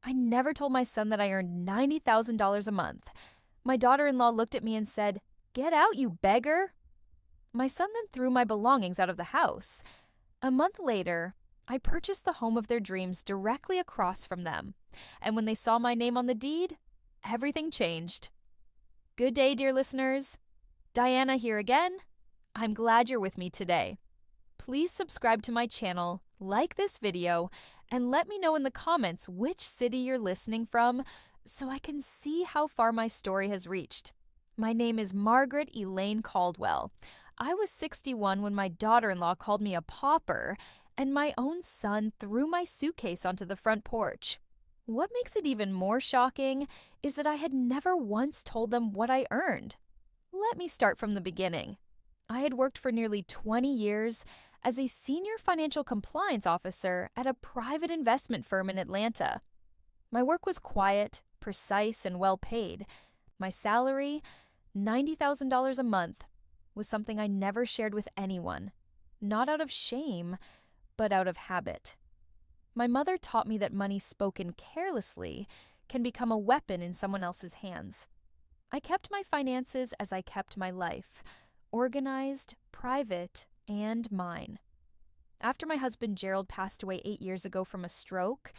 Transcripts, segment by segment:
I never told my son that I earned $90,000 a month. My daughter-in-law looked at me and said, "Get out, you beggar." My son then threw my belongings out of the house. A month later, I purchased the home of their dreams directly across from them. And when they saw my name on the deed, everything changed. Good day, dear listeners. Diana here again. I'm glad you're with me today. Please subscribe to my channel, like this video, and let me know in the comments which city you're listening from so I can see how far my story has reached. My name is Margaret Elaine Caldwell. I was 61 when my daughter-in-law called me a pauper, and my own son threw my suitcase onto the front porch. What makes it even more shocking is that I had never once told them what I earned. Let me start from the beginning. I had worked for nearly 20 years as a senior financial compliance officer at a private investment firm in Atlanta. My work was quiet, precise, and well paid. My salary, $90,000 a month, was something I never shared with anyone, not out of shame, but out of habit. My mother taught me that money spoken carelessly can become a weapon in someone else's hands. I kept my finances as I kept my life, organized, private, and mine. After my husband Gerald passed away 8 years ago from a stroke,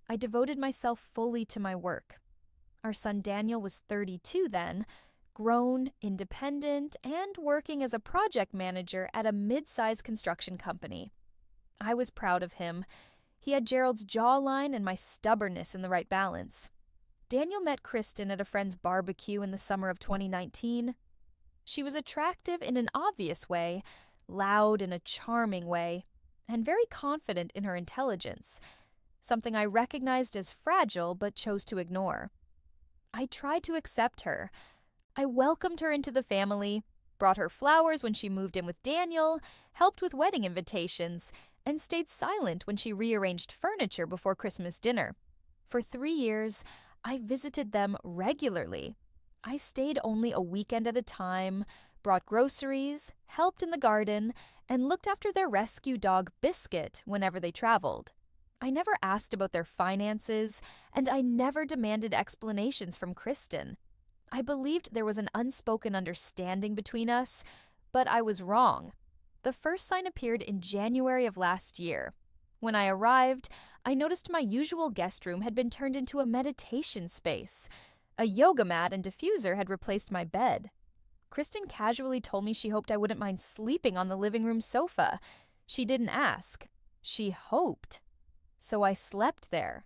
I devoted myself fully to my work. Our son Daniel was 32 then, grown, independent, and working as a project manager at a mid-sized construction company. I was proud of him. He had Gerald's jawline and my stubbornness in the right balance. Daniel met Kristen at a friend's barbecue in the summer of 2019. She was attractive in an obvious way, loud in a charming way, and very confident in her intelligence, something I recognized as fragile but chose to ignore. I tried to accept her. I welcomed her into the family, brought her flowers when she moved in with Daniel, helped with wedding invitations, and stayed silent when she rearranged furniture before Christmas dinner. For 3 years, I visited them regularly. I stayed only a weekend at a time, brought groceries, helped in the garden, and looked after their rescue dog Biscuit whenever they traveled. I never asked about their finances, and I never demanded explanations from Kristen. I believed there was an unspoken understanding between us, but I was wrong. The first sign appeared in January of last year. When I arrived, I noticed my usual guest room had been turned into a meditation space. A yoga mat and diffuser had replaced my bed. Kristen casually told me she hoped I wouldn't mind sleeping on the living room sofa. She didn't ask. She hoped. So I slept there.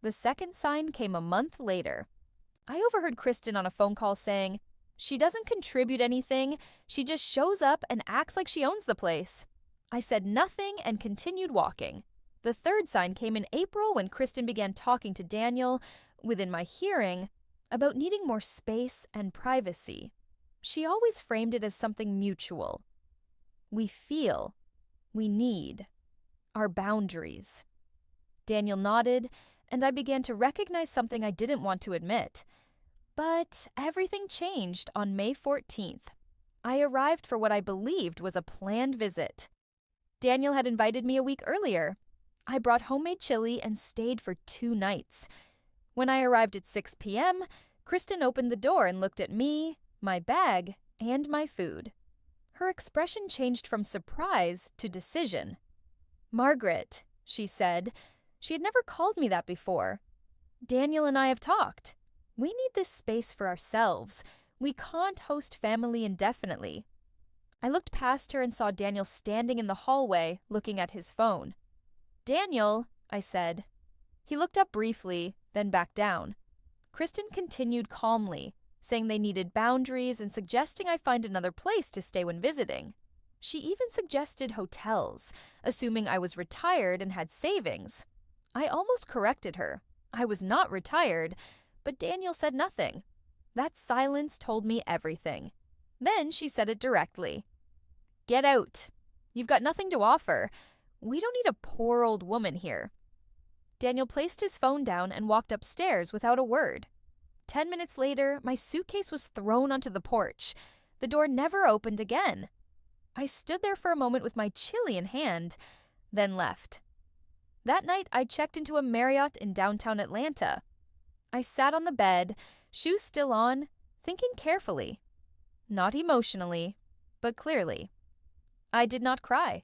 The second sign came a month later. I overheard Kristen on a phone call saying, "She doesn't contribute anything, she just shows up and acts like she owns the place." I said nothing and continued walking. The third sign came in April when Kristen began talking to Daniel, within my hearing, about needing more space and privacy. She always framed it as something mutual. We feel, we need, our boundaries. Daniel nodded, and I began to recognize something I didn't want to admit. But everything changed on May 14th. I arrived for what I believed was a planned visit. Daniel had invited me a week earlier. I brought homemade chili and stayed for 2 nights. When I arrived at 6 p.m., Kristen opened the door and looked at me, my bag, and my food. Her expression changed from surprise to decision. "Margaret," she said. She had never called me that before. "Daniel and I have talked. We need this space for ourselves. We can't host family indefinitely." I looked past her and saw Daniel standing in the hallway, looking at his phone. "Daniel," I said. He looked up briefly, then back down. Kristen continued calmly, saying they needed boundaries and suggesting I find another place to stay when visiting. She even suggested hotels, assuming I was retired and had savings. I almost corrected her. I was not retired, but Daniel said nothing. That silence told me everything. Then she said it directly. "Get out. You've got nothing to offer. We don't need a poor old woman here." Daniel placed his phone down and walked upstairs without a word. 10 minutes later, my suitcase was thrown onto the porch. The door never opened again. I stood there for a moment with my chili in hand, then left. That night, I checked into a Marriott in downtown Atlanta. I sat on the bed, shoes still on, thinking carefully. Not emotionally, but clearly. I did not cry.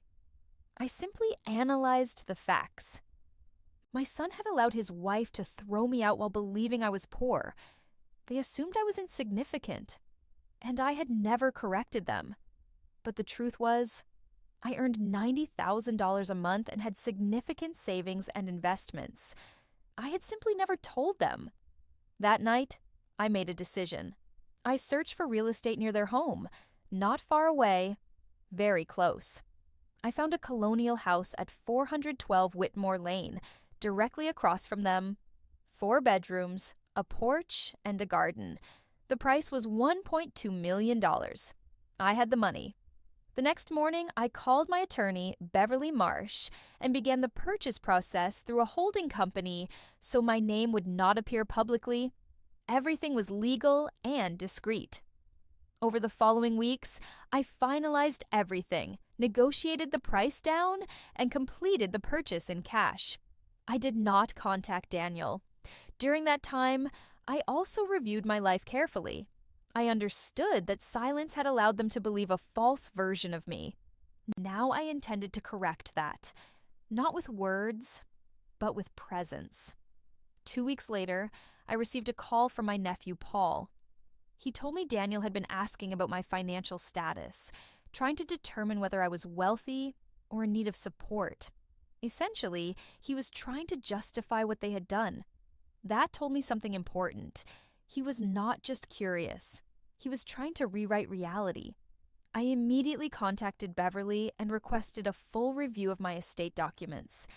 I simply analyzed the facts. My son had allowed his wife to throw me out while believing I was poor. They assumed I was insignificant, and I had never corrected them. But the truth was, I earned $90,000 a month and had significant savings and investments. I had simply never told them. That night, I made a decision. I searched for real estate near their home, not far away, very close. I found a colonial house at 412 Whitmore Lane, directly across from them. 4 bedrooms, a porch, and a garden. The price was $1.2 million. I had the money. The next morning, I called my attorney, Beverly Marsh, and began the purchase process through a holding company so my name would not appear publicly. Everything was legal and discreet. Over the following weeks, I finalized everything, negotiated the price down, and completed the purchase in cash. I did not contact Daniel. During that time, I also reviewed my life carefully. I understood that silence had allowed them to believe a false version of me. Now I intended to correct that, not with words, but with presence. 2 weeks later, I received a call from my nephew, Paul. He told me Daniel had been asking about my financial status, trying to determine whether I was wealthy or in need of support. Essentially, he was trying to justify what they had done. That told me something important. He was not just curious. He was trying to rewrite reality. I immediately contacted Beverly and requested a full review of my estate documents.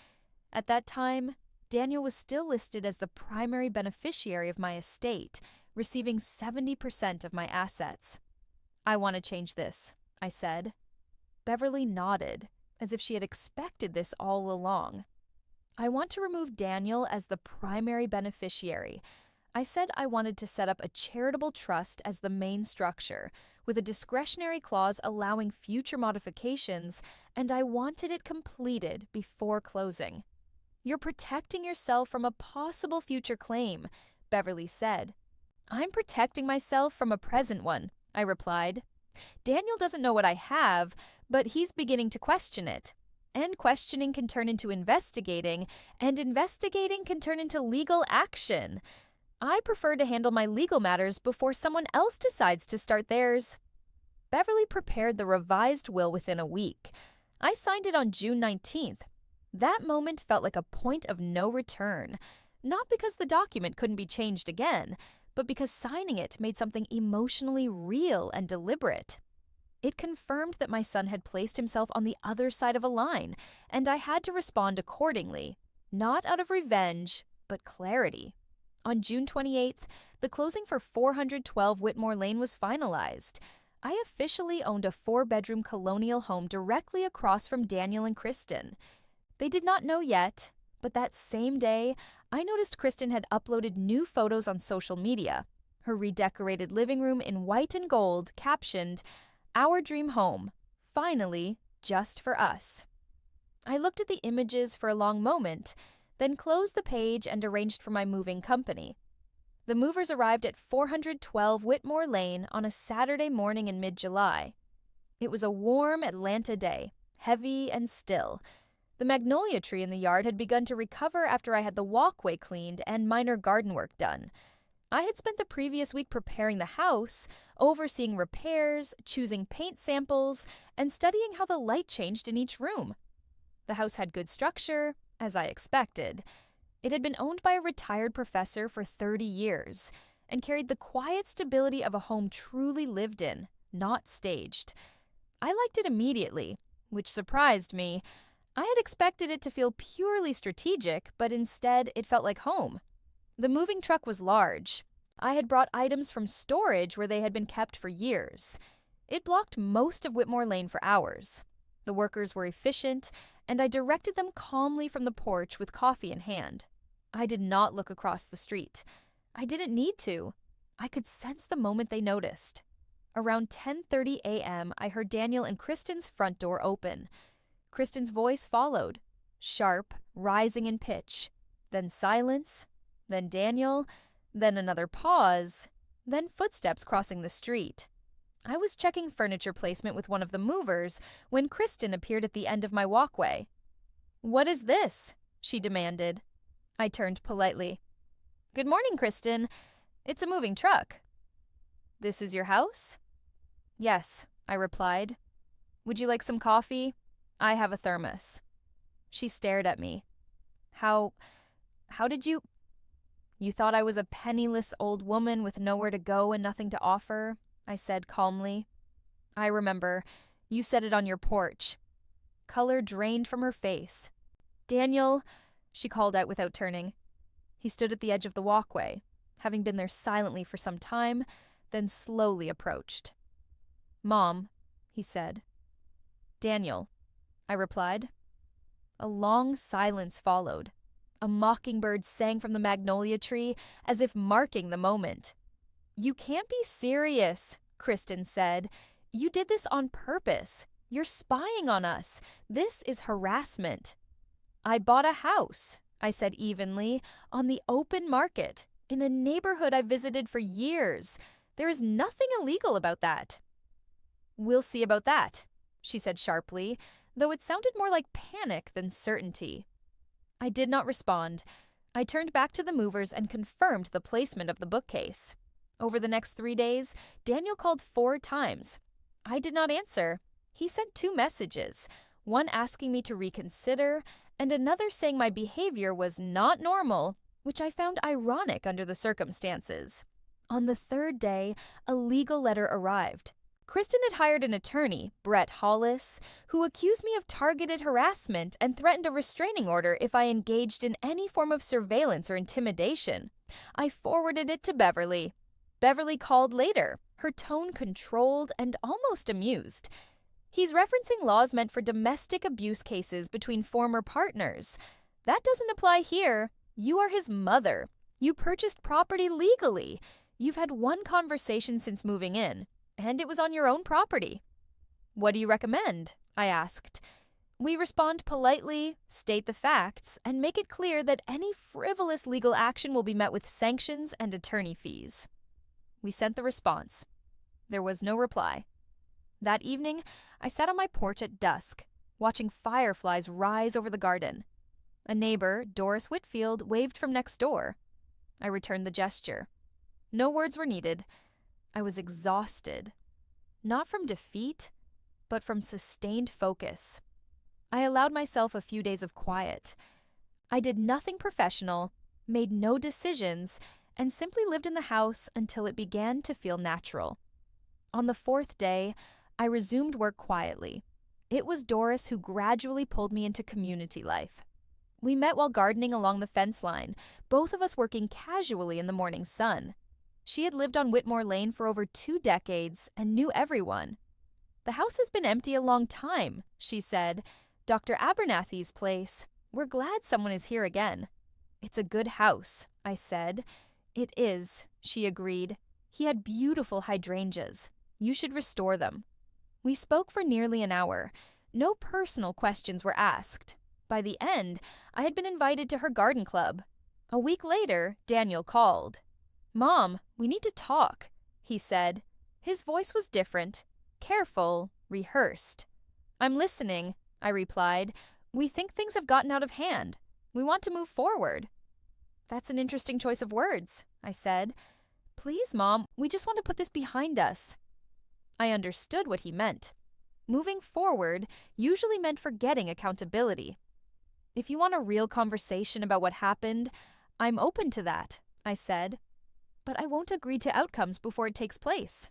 At that time, Daniel was still listed as the primary beneficiary of my estate, receiving 70% of my assets. "I want to change this," I said. Beverly nodded, as if she had expected this all along. "I want to remove Daniel as the primary beneficiary." I said I wanted to set up a charitable trust as the main structure, with a discretionary clause allowing future modifications, and I wanted it completed before closing. "You're protecting yourself from a possible future claim," Beverly said. "I'm protecting myself from a present one," I replied. "Daniel doesn't know what I have, but he's beginning to question it. And questioning can turn into investigating, and investigating can turn into legal action. I prefer to handle my legal matters before someone else decides to start theirs." Beverly prepared the revised will within a week. I signed it on June 19th. That moment felt like a point of no return, not because the document couldn't be changed again, but because signing it made something emotionally real and deliberate. It confirmed that my son had placed himself on the other side of a line, and I had to respond accordingly, not out of revenge, but clarity. On June 28th, the closing for 412 Whitmore Lane was finalized. I officially owned a 4-bedroom colonial home directly across from Daniel and Kristen. They did not know yet, but that same day, I noticed Kristen had uploaded new photos on social media. Her redecorated living room in white and gold, captioned, "Our dream home, finally, just for us." I looked at the images for a long moment, then closed the page and arranged for my moving company. The movers arrived at 412 Whitmore Lane on a Saturday morning in mid-July. It was a warm Atlanta day, heavy and still. The magnolia tree in the yard had begun to recover after I had the walkway cleaned and minor garden work done. I had spent the previous week preparing the house, overseeing repairs, choosing paint samples, and studying how the light changed in each room. The house had good structure, as I expected. It had been owned by a retired professor for 30 years and carried the quiet stability of a home truly lived in, not staged. I liked it immediately, which surprised me. I had expected it to feel purely strategic, but instead it felt like home. The moving truck was large. I had brought items from storage where they had been kept for years. It blocked most of Whitmore Lane for hours. The workers were efficient, and I directed them calmly from the porch with coffee in hand. I did not look across the street. I didn't need to. I could sense the moment they noticed. Around 10:30 a.m., I heard Daniel and Kristen's front door open. Kristen's voice followed. sharp, rising in pitch, then silence, then Daniel, then another pause, then footsteps crossing the street. I was checking furniture placement with one of the movers when Kristen appeared at the end of my walkway. "What is this?" she demanded. I turned politely. "Good morning, Kristen. It's a moving truck." "This is your house?" "Yes," I replied. "Would you like some coffee? I have a thermos." She stared at me. How did you... You thought I was a penniless old woman with nowhere to go and nothing to offer?" I said calmly. "I remember. You said it on your porch." Color drained from her face. "Daniel," she called out without turning. He stood at the edge of the walkway, having been there silently for some time, then slowly approached. "Mom," he said. "Daniel," I replied. A long silence followed. A mockingbird sang from the magnolia tree as if marking the moment. "You can't be serious," Kristen said. "You did this on purpose. You're spying on us. This is harassment." "I bought a house," I said evenly, "on the open market, in a neighborhood I've visited for years. There is nothing illegal about that." "We'll see about that," she said sharply, though it sounded more like panic than certainty. I did not respond. I turned back to the movers and confirmed the placement of the bookcase. Over the next 3 days, Daniel called 4 times. I did not answer. He sent 2 messages, one asking me to reconsider, and another saying my behavior was not normal, which I found ironic under the circumstances. On the 3rd day, a legal letter arrived. Kristen had hired an attorney, Brett Hollis, who accused me of targeted harassment and threatened a restraining order if I engaged in any form of surveillance or intimidation. I forwarded it to Beverly. Beverly called later, her tone controlled and almost amused. "He's referencing laws meant for domestic abuse cases between former partners. That doesn't apply here. You are his mother. You purchased property legally. You've had 1 conversation since moving in, and it was on your own property." "What do you recommend?" I asked. "We respond politely, state the facts, and make it clear that any frivolous legal action will be met with sanctions and attorney fees." We sent the response. There was no reply. That evening, I sat on my porch at dusk, watching fireflies rise over the garden. A neighbor, Doris Whitfield, waved from next door. I returned the gesture. No words were needed. I was exhausted. Not from defeat, but from sustained focus. I allowed myself a few days of quiet. I did nothing professional, made no decisions, and simply lived in the house until it began to feel natural. On the 4th day, I resumed work quietly. It was Doris who gradually pulled me into community life. We met while gardening along the fence line, both of us working casually in the morning sun. She had lived on Whitmore Lane for over 2 decades and knew everyone. "The house has been empty a long time," she said. "Dr. Abernathy's place. We're glad someone is here again." "It's a good house," I said. "It is," she agreed. "He had beautiful hydrangeas. You should restore them." We spoke for nearly an hour. No personal questions were asked. By the end, I had been invited to her garden club. A week later, Daniel called. "Mom, we need to talk," he said. His voice was different, careful, rehearsed. "I'm listening," I replied. "We think things have gotten out of hand. We want to move forward." "That's an interesting choice of words," I said. "Please, Mom, we just want to put this behind us." I understood what he meant. Moving forward usually meant forgetting accountability. "If you want a real conversation about what happened, I'm open to that," I said. "But I won't agree to outcomes before it takes place."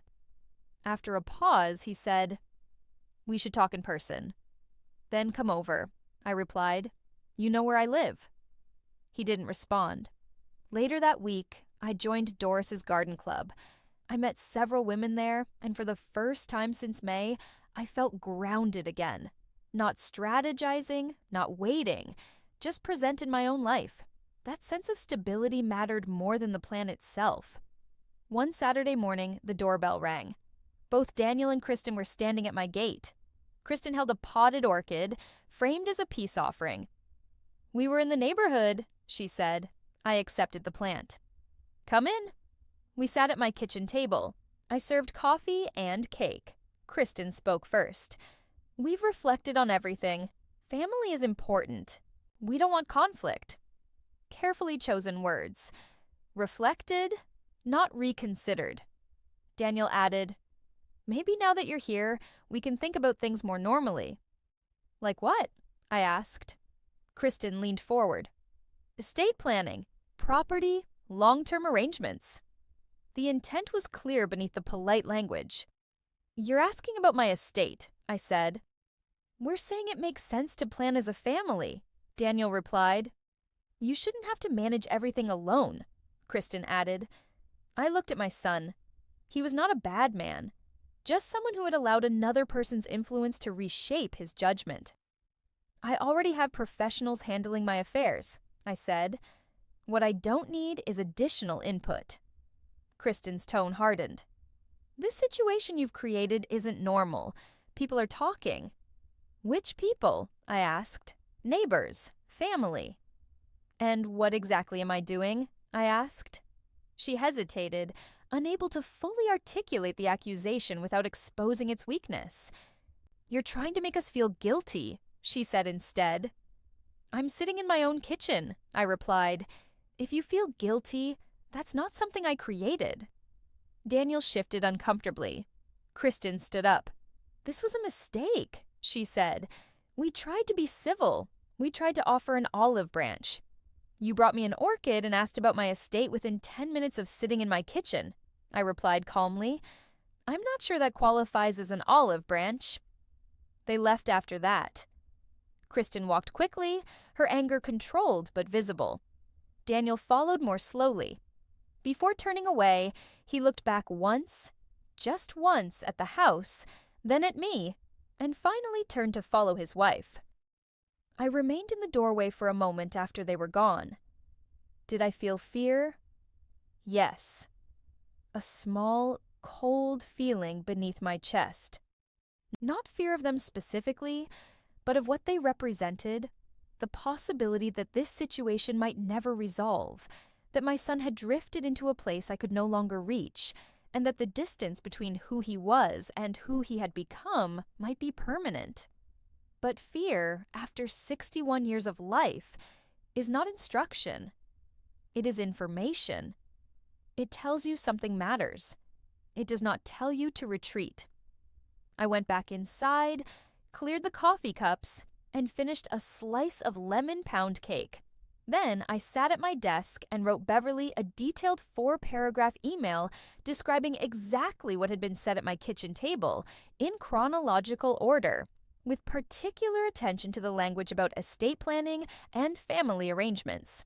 After a pause, he said, "We should talk in person." "Then come over," I replied. "You know where I live." He didn't respond. Later that week, I joined Doris's garden club. I met several women there, and for the first time since May, I felt grounded again. Not strategizing, not waiting, just present in my own life. That sense of stability mattered more than the plan itself. One Saturday morning, the doorbell rang. Both Daniel and Kristen were standing at my gate. Kristen held a potted orchid, framed as a peace offering. We were in the neighborhood, she said. I accepted the plant. Come in. We sat at my kitchen table. I served coffee and cake. Kristen spoke first. We've reflected on everything. Family is important. We don't want conflict. Carefully chosen words. Reflected, not reconsidered. Daniel added, maybe now that you're here, we can think about things more normally. Like what? I asked. Kristen leaned forward. Estate planning, property, long-term arrangements. The intent was clear beneath the polite language. You're asking about my estate, I said. We're saying it makes sense to plan as a family, Daniel replied. You shouldn't have to manage everything alone, Kristen added. I looked at my son. He was not a bad man, just someone who had allowed another person's influence to reshape his judgment. I already have professionals handling my affairs, I said. What I don't need is additional input. Kristen's tone hardened. This situation you've created isn't normal. People are talking. Which people? I asked. Neighbors, family. And what exactly am I doing? I asked. She hesitated, unable to fully articulate the accusation without exposing its weakness. You're trying to make us feel guilty, she said instead. I'm sitting in my own kitchen, I replied. If you feel guilty, that's not something I created. Daniel shifted uncomfortably. Kristen stood up. This was a mistake, she said. We tried to be civil. We tried to offer an olive branch. You brought me an orchid and asked about my estate within 10 minutes of sitting in my kitchen, I replied calmly. I'm not sure that qualifies as an olive branch. They left after that. Kristen walked quickly, her anger controlled but visible. Daniel followed more slowly. Before turning away, he looked back once, just once, at the house, then at me, and finally turned to follow his wife. I remained in the doorway for a moment after they were gone. Did I feel fear? Yes. A small, cold feeling beneath my chest. Not fear of them specifically, but of what they represented, the possibility that this situation might never resolve, that my son had drifted into a place I could no longer reach, and that the distance between who he was and who he had become might be permanent. But fear, after 61 years of life, is not instruction. It is information. It tells you something matters. It does not tell you to retreat. I went back inside, cleared the coffee cups, and finished a slice of lemon pound cake. Then I sat at my desk and wrote Beverly a detailed 4-paragraph email describing exactly what had been said at my kitchen table, in chronological order, with particular attention to the language about estate planning and family arrangements.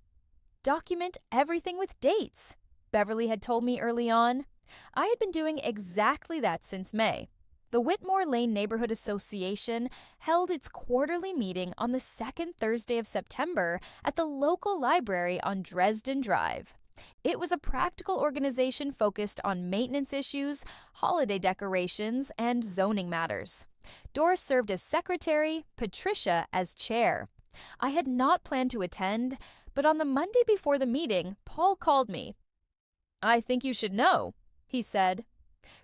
Document everything with dates, Beverly had told me early on. I had been doing exactly that since May. The Whitmore Lane Neighborhood Association held its quarterly meeting on the second Thursday of September at the local library on Dresden Drive. It was a practical organization focused on maintenance issues, holiday decorations, and zoning matters. Doris served as secretary, Patricia as chair. I had not planned to attend, but on the Monday before the meeting, Paul called me. I think you should know, he said.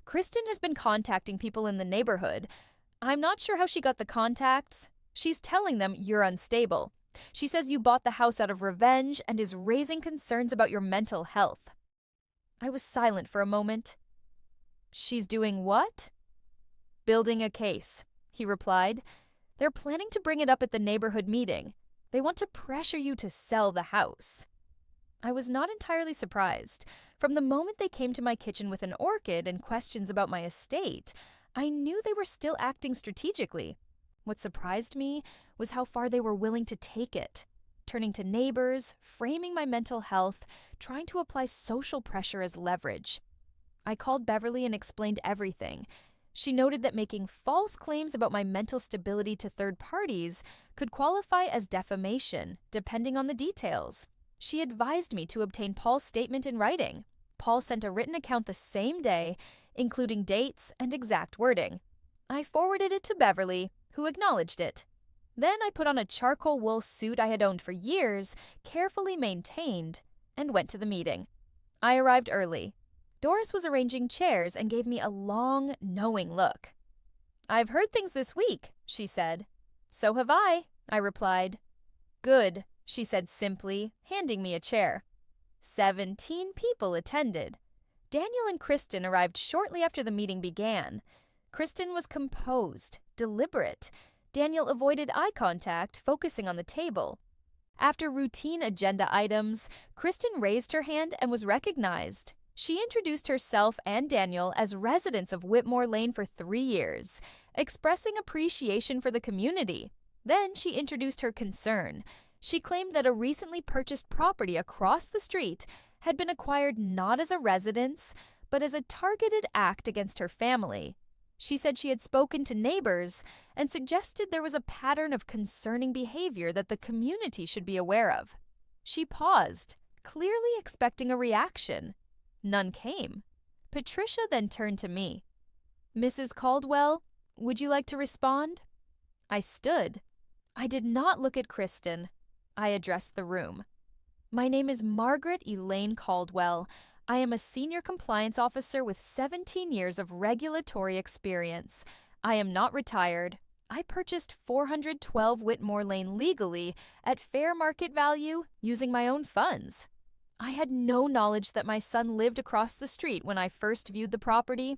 Kristen has been contacting people in the neighborhood. I'm not sure how she got the contacts. She's telling them you're unstable. She says you bought the house out of revenge and is raising concerns about your mental health. I was silent for a moment. She's doing what? Building a case, he replied. They're planning to bring it up at the neighborhood meeting. They want to pressure you to sell the house. I was not entirely surprised. From the moment they came to my kitchen with an orchid and questions about my estate, I knew they were still acting strategically. What surprised me was how far they were willing to take it, turning to neighbors, framing my mental health, trying to apply social pressure as leverage. I called Beverly and explained everything. She noted that making false claims about my mental stability to third parties could qualify as defamation, depending on the details. She advised me to obtain Paul's statement in writing. Paul sent a written account the same day, including dates and exact wording. I forwarded it to Beverly, who acknowledged it. Then I put on a charcoal wool suit I had owned for years, carefully maintained, and went to the meeting. I arrived early. Doris was arranging chairs and gave me a long, knowing look. "I've heard things this week," she said. "So have I replied. "Good," she said simply, handing me a chair. 17 people attended. Daniel and Kristen arrived shortly after the meeting began. Kristen was composed, deliberate. Daniel avoided eye contact, focusing on the table. After routine agenda items, Kristen raised her hand and was recognized. She introduced herself and Daniel as residents of Whitmore Lane for 3 years, expressing appreciation for the community. Then she introduced her concern. She claimed that a recently purchased property across the street had been acquired not as a residence, but as a targeted act against her family. She said she had spoken to neighbors and suggested there was a pattern of concerning behavior that the community should be aware of. She paused, clearly expecting a reaction. None came. Patricia then turned to me. "Mrs. Caldwell, would you like to respond?" I stood. I did not look at Kristen. I addressed the room. "My name is Margaret Elaine Caldwell. I am a senior compliance officer with 17 years of regulatory experience. I am not retired. I purchased 412 Whitmore Lane legally at fair market value using my own funds. I had no knowledge that my son lived across the street when I first viewed the property.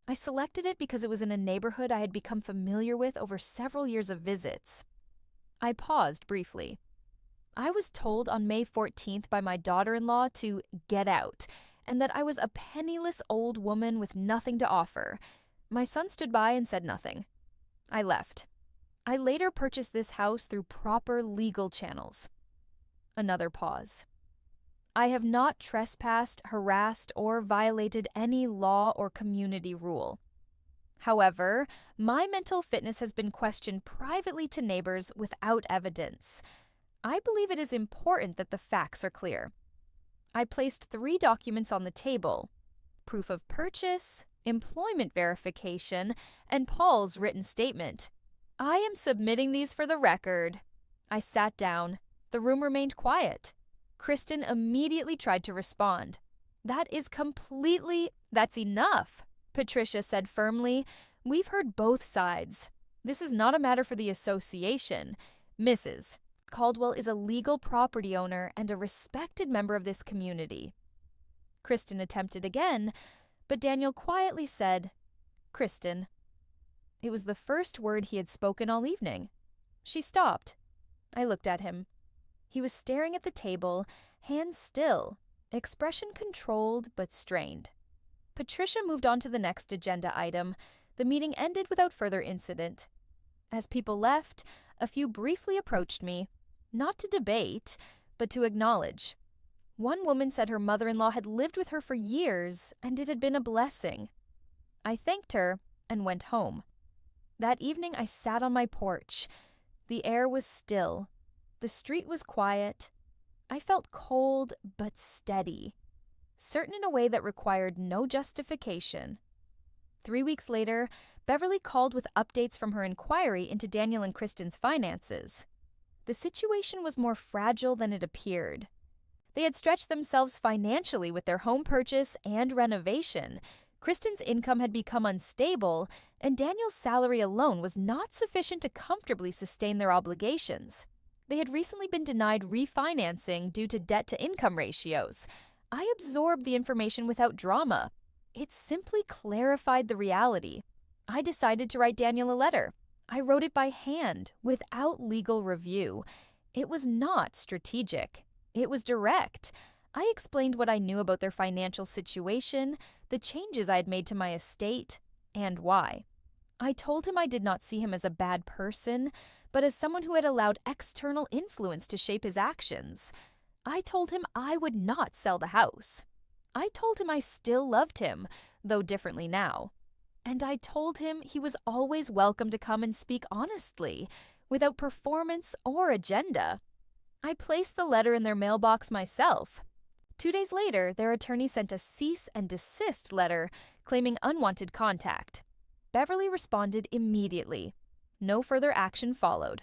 I selected it because it was in a neighborhood I had become familiar with over several years of visits." I paused briefly. I was told on May 14th by my daughter-in-law to get out, and that I was a penniless old woman with nothing to offer. My son stood by and said nothing. I left. I later purchased this house through proper legal channels. Another pause. I have not trespassed, harassed, or violated any law or community rule. However, my mental fitness has been questioned privately to neighbors without evidence. I believe it is important that the facts are clear. I placed 3 documents on the table: proof of purchase, employment verification, and Paul's written statement. I am submitting these for the record. I sat down. The room remained quiet. Kristen immediately tried to respond. That's enough," Patricia said firmly. "We've heard both sides. This is not a matter for the association. Mrs. Caldwell is a legal property owner and a respected member of this community." Kristen attempted again, but Daniel quietly said, "Kristen." It was the first word he had spoken all evening. She stopped. I looked at him. He was staring at the table, hands still, expression controlled but strained. Patricia moved on to the next agenda item. The meeting ended without further incident. As people left, a few briefly approached me, not to debate, but to acknowledge. One woman said her mother-in-law had lived with her for years, and it had been a blessing. I thanked her and went home. That evening I sat on my porch. The air was still. The street was quiet. I felt cold but steady, certain in a way that required no justification. 3 weeks later, Beverly called with updates from her inquiry into Daniel and Kristen's finances. The situation was more fragile than it appeared. They had stretched themselves financially with their home purchase and renovation. Kristen's income had become unstable, and Daniel's salary alone was not sufficient to comfortably sustain their obligations. They had recently been denied refinancing due to debt-to-income ratios. I absorbed the information without drama. It simply clarified the reality. I decided to write Daniel a letter. I wrote it by hand, without legal review. It was not strategic. It was direct. I explained what I knew about their financial situation, the changes I had made to my estate, and why. I told him I did not see him as a bad person, but as someone who had allowed external influence to shape his actions. I told him I would not sell the house. I told him I still loved him, though differently now. And I told him he was always welcome to come and speak honestly, without performance or agenda. I placed the letter in their mailbox myself. 2 days later, their attorney sent a cease and desist letter claiming unwanted contact. Beverly responded immediately. No further action followed.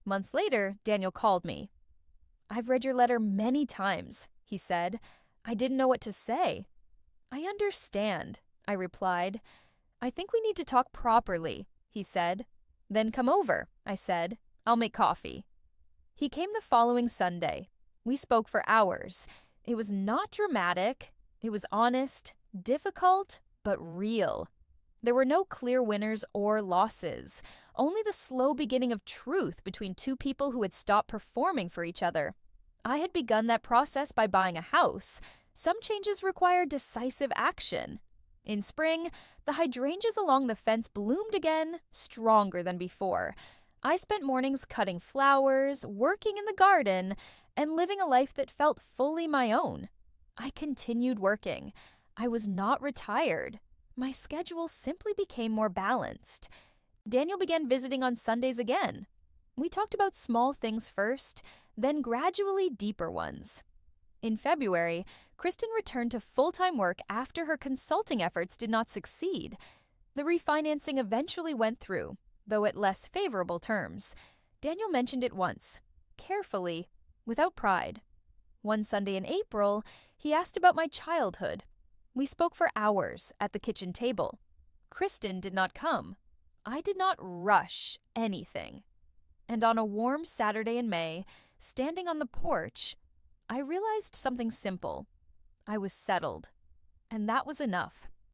Months later, Daniel called me. "I've read your letter many times," he said. "I didn't know what to say." "I understand," I replied. "I think we need to talk properly," he said. "Then come over," I said. "I'll make coffee." He came the following Sunday. We spoke for hours. It was not dramatic. It was honest, difficult, but real. There were no clear winners or losses, only the slow beginning of truth between two people who had stopped performing for each other. I had begun that process by buying a house. Some changes require decisive action. In spring, the hydrangeas along the fence bloomed again, stronger than before. I spent mornings cutting flowers, working in the garden, and living a life that felt fully my own. I continued working. I was not retired. My schedule simply became more balanced. Daniel began visiting on Sundays again. We talked about small things first, then gradually deeper ones. In February, Kristen returned to full-time work after her consulting efforts did not succeed. The refinancing eventually went through, though at less favorable terms. Daniel mentioned it once, carefully, without pride. One Sunday in April, he asked about my childhood. We spoke for hours at the kitchen table. Kristen did not come. I did not rush anything. And on a warm Saturday in May, standing on the porch, I realized something simple. I was settled. And that was enough.